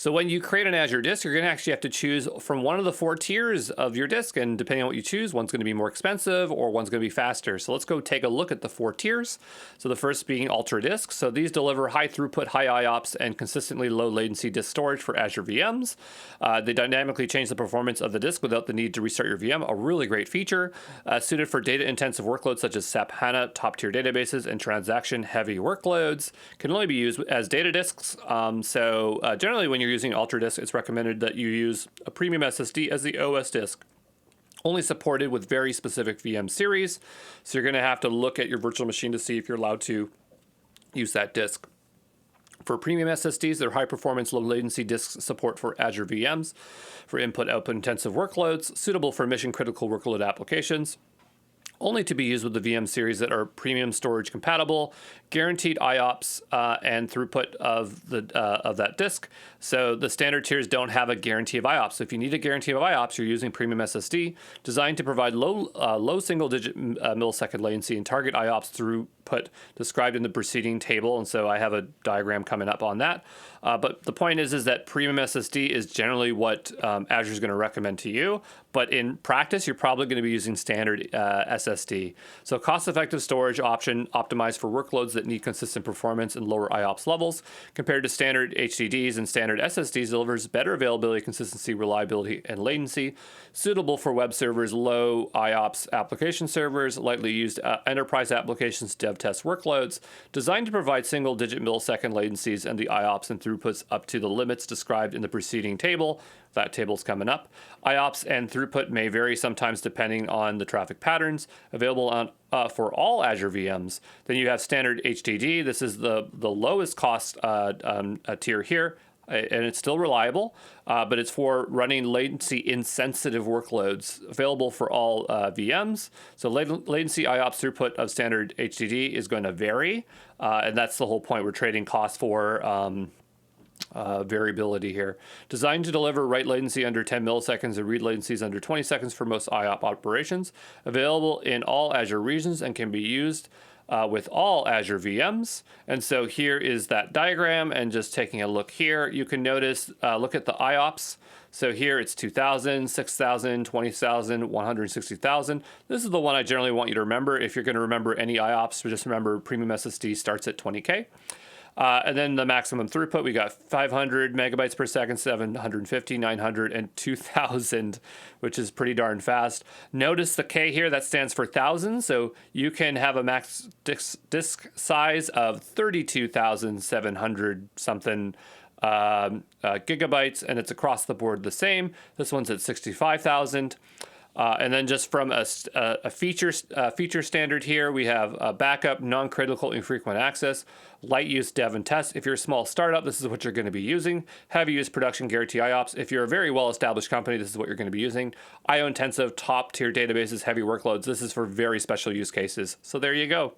So when you create an Azure disk, you're going to actually have to choose from one of the 4 tiers of your disk. And depending on what you choose, one's going to be more expensive or one's going to be faster. So let's go take a look at the 4 tiers. So the first being Ultra Disk. So these deliver high throughput, high IOPS, and consistently low latency disk storage for Azure VMs. They dynamically change the performance of the disk without the need to restart your VM. A really great feature, suited for data-intensive workloads such as SAP HANA, top-tier databases, and transaction-heavy workloads. Can only be used as data disks. Generally, when you're using Ultra Disk, it's recommended that you use a premium SSD as the OS disk. Only supported with very specific VM series. So you're going to have to look at your virtual machine to see if you're allowed to use that disk. For premium SSDs, they're high performance, low latency disk support for Azure VMs for input-output intensive workloads, suitable for mission critical workload applications. Only to be used with the VM series that are premium storage compatible, guaranteed IOPS and throughput of that disk. So the standard tiers don't have a guarantee of IOPS. So if you need a guarantee of IOPS, you're using premium SSD, designed to provide low single-digit millisecond latency and target IOPS throughput described in the preceding table. And so I have a diagram coming up on that. But the point is that premium SSD is generally what Azure is going to recommend to you. But in practice, you're probably going to be using standard SSD. So cost-effective storage option optimized for workloads that need consistent performance and lower IOPS levels, compared to standard HDDs and standard SSDs, delivers better availability, consistency, reliability, and latency, suitable for web servers, low IOPS application servers, lightly used enterprise applications, dev test workloads, designed to provide single-digit millisecond latencies and the IOPS and throughputs up to the limits described in the preceding table. That table's coming up. IOPS and throughput may vary sometimes depending on the traffic patterns available on for all Azure VMs. Then you have standard HDD. This is the lowest cost tier here, and it's still reliable, but it's for running latency insensitive workloads, available for all VMs. So latency IOPS throughput of standard HDD is going to vary, and that's the whole point. We're trading cost for variability here. Designed to deliver write latency under 10 milliseconds and read latencies under 20 seconds for most IOP operations. Available in all Azure regions and can be used with all Azure VMs. And so here is that diagram, and just taking a look here, you can notice, look at the IOPS. So here it's 2,000, 6,000, 20,000, 160,000. This is the one I generally want you to remember. If you're going to remember any IOPS, just remember premium SSD starts at 20K. And then the maximum throughput, we got 500 megabytes per second, 750, 900, and 2,000, which is pretty darn fast. Notice the K here, that stands for thousand. So you can have a max disk size of 32,700 something gigabytes, and it's across the board the same. This one's at 65,000. And then just from a feature standard here, we have backup, non-critical, infrequent access, light use, dev, and test. If you're a small startup, this is what you're going to be using. Heavy use, production, guarantee IOPS. If you're a very well-established company, this is what you're going to be using. IO-intensive, top-tier databases, heavy workloads. This is for very special use cases. So there you go.